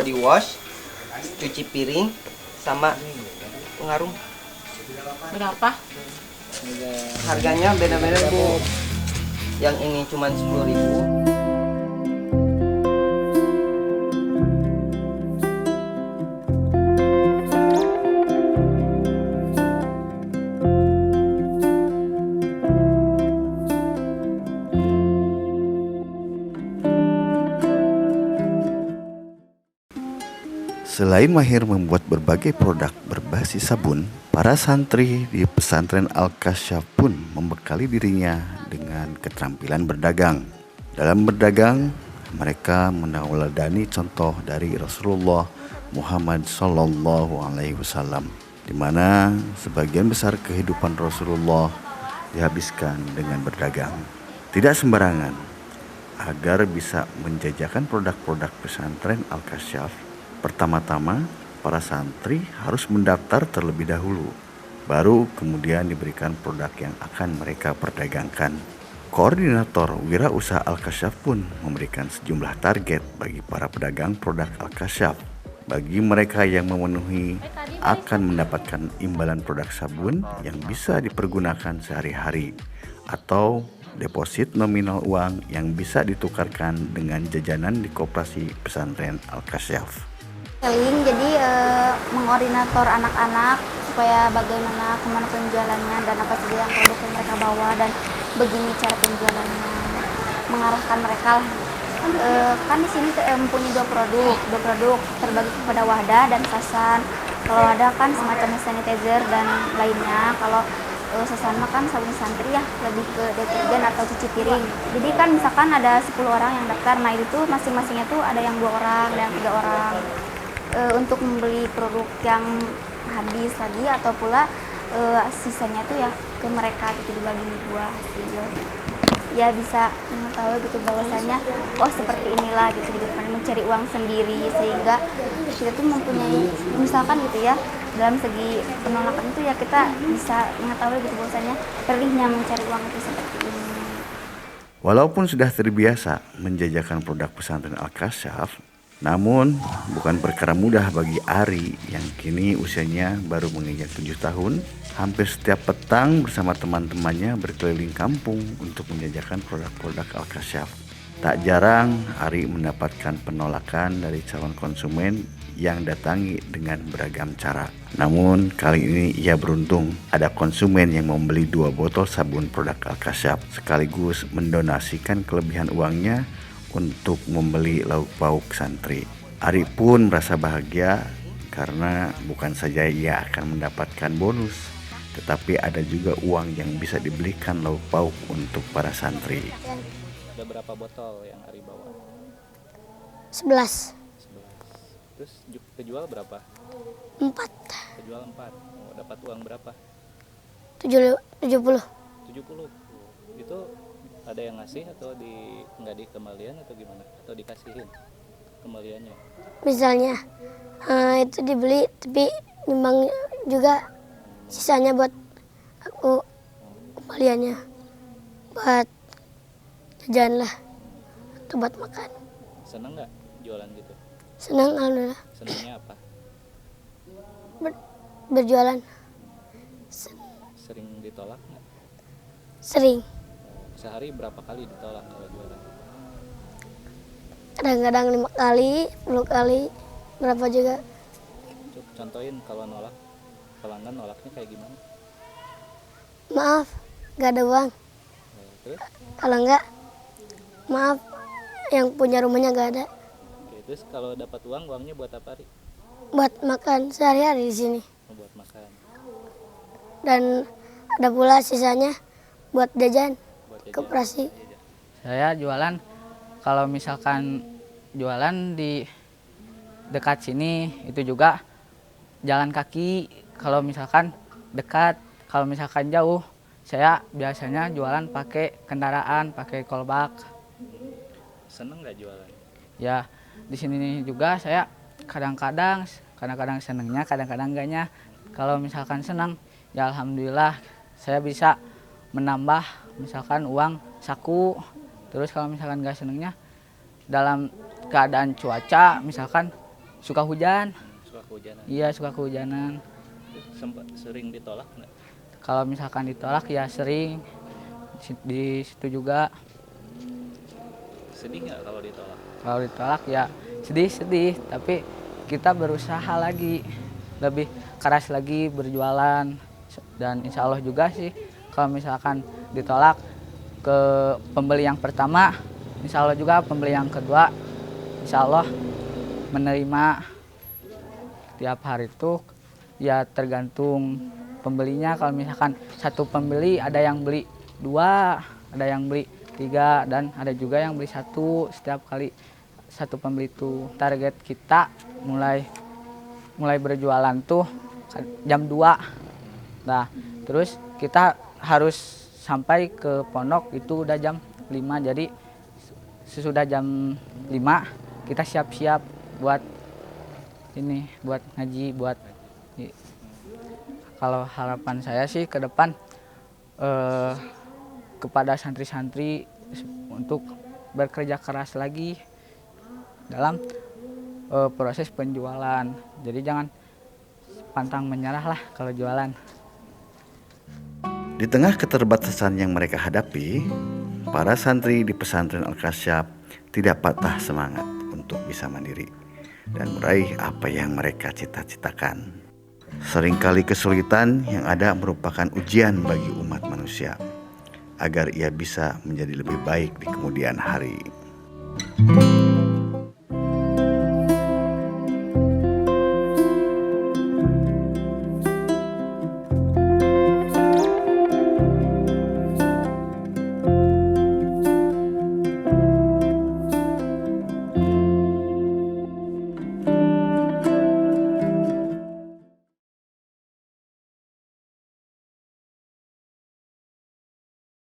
body wash, cuci piring, sama pengarum. Berapa? Harganya beda-beda Bu. Yang ini cuma 10.000. Selain mahir membuat berbagai produk berbasis sabun, para santri di pesantren Al-Kasyaf pun membekali dirinya dengan keterampilan berdagang. Dalam berdagang, mereka meneladani contoh dari Rasulullah Muhammad SAW, di mana sebagian besar kehidupan Rasulullah dihabiskan dengan berdagang. Tidak sembarangan, agar bisa menjajakan produk-produk pesantren Al-Kasyaf, pertama-tama para santri harus mendaftar terlebih dahulu, baru kemudian diberikan produk yang akan mereka perdagangkan. Koordinator Wirausaha Al-Kasyaf pun memberikan sejumlah target bagi para pedagang produk Al-Kasyaf. Bagi mereka yang memenuhi akan mendapatkan imbalan produk sabun yang bisa dipergunakan sehari-hari, atau deposit nominal uang yang bisa ditukarkan dengan jajanan di koperasi pesantren Al-Kasyaf. Jadi mengordinator anak-anak supaya bagaimana kemana penjualannya dan apa saja yang produk yang mereka bawa dan begini cara penjualannya, mengarahkan mereka lah. Kan di sini mempunyai dua produk terbagi kepada Wahdah dan Sasan. Kalau Wahdah kan semacam sanitizer dan lainnya, kalau Sasan kan sabun santri ya, lebih ke deterjen atau cuci piring. Jadi kan misalkan ada 10 orang yang daftar, nah itu tuh masing-masingnya tuh ada yang 2 orang dan 3 orang. Untuk membeli produk yang habis lagi atau pula sisanya tuh ya ke mereka gitu, dibagi 2 hasil. Ya bisa mengetahui gitu bahwasannya oh seperti inilah gitu, mencari uang sendiri, sehingga kita tuh mempunyai misalkan gitu ya, dalam segi penolakan itu ya kita bisa mengetahui gitu bahwasannya perihnya mencari uang itu seperti ini. Walaupun sudah terbiasa menjajakan produk pesantren Al-Kasyaf, namun bukan perkara mudah bagi Ari yang kini usianya baru menginjak 7 tahun. Hampir setiap petang bersama teman-temannya berkeliling kampung untuk menjajakan produk-produk Al-Kasyaf. Tak jarang Ari mendapatkan penolakan dari calon konsumen yang datangi dengan beragam cara. Namun kali ini ia beruntung, ada konsumen yang membeli 2 botol sabun produk Al-Kasyaf sekaligus mendonasikan kelebihan uangnya untuk membeli lauk pauk santri. Ari pun merasa bahagia karena bukan saja ia akan mendapatkan bonus, tetapi ada juga uang yang bisa dibelikan lauk pauk untuk para santri. Ada berapa botol yang Ari bawa? 11. Terus kejual berapa? 4. Kejual 4. Oh, dapat uang berapa? 70. 70. Itu ada yang ngasih atau nggak dikembalian atau gimana? Atau dikasihin kembaliannya? Misalnya itu dibeli tapi nimbang juga sisanya buat aku, kembaliannya buat jajan lah atau buat makan. Seneng nggak jualan gitu? Senang, alhamdulillah. Senangnya apa? Berjualan. Sering ditolak nggak? Sering. Sehari berapa kali ditolak kalau jualan? Kadang-kadang 5 kali, 10 kali, berapa juga. Contohin kalau nolak, pelanggan nolaknya kayak gimana? Maaf, gak ada uang. Terus? Kalau enggak, maaf, yang punya rumahnya gak ada. Oke, terus kalau dapat uangnya buat apa, Ri? Buat makan sehari-hari di sini. Buat makan. Dan ada pula sisanya buat jajan. Koperasi. Saya jualan, kalau misalkan jualan di dekat sini itu juga jalan kaki. Kalau misalkan dekat, kalau misalkan jauh, saya biasanya jualan pakai kendaraan, pakai kolbak. Seneng nggak jualan? Ya, di sini juga saya kadang-kadang senengnya, kadang-kadang enggaknya. Kalau misalkan senang, ya alhamdulillah saya bisa menambah misalkan uang saku. Terus kalau misalkan nggak senengnya, dalam keadaan cuaca misalkan suka hujan. Suka kehujanan. Iya, suka kehujanan. Sempat sering ditolak nggak? Kalau misalkan ditolak ya sering di situ juga. Sedih nggak kalau ditolak? Kalau ditolak ya sedih-sedih, tapi kita berusaha lagi, lebih keras lagi berjualan. Dan insya Allah juga sih kalau misalkan ditolak ke pembeli yang pertama, insya Allah juga pembeli yang kedua, insya Allah menerima. Tiap hari itu ya tergantung pembelinya. Kalau misalkan satu pembeli ada yang beli 2, ada yang beli 3, dan ada juga yang beli 1 setiap kali satu pembeli itu. Target kita mulai berjualan tuh jam 2. Nah, terus kita harus sampai ke pondok itu udah jam 5. Jadi sesudah jam 5 kita siap-siap buat ini, buat ngaji, buat kalau harapan saya sih ke depan kepada santri-santri untuk bekerja keras lagi dalam proses penjualan. Jadi jangan pantang menyerah lah kalau jualan. Di tengah keterbatasan yang mereka hadapi, para santri di pesantren Al-Kasyaf tidak patah semangat untuk bisa mandiri dan meraih apa yang mereka cita-citakan. Seringkali kesulitan yang ada merupakan ujian bagi umat manusia agar ia bisa menjadi lebih baik di kemudian hari.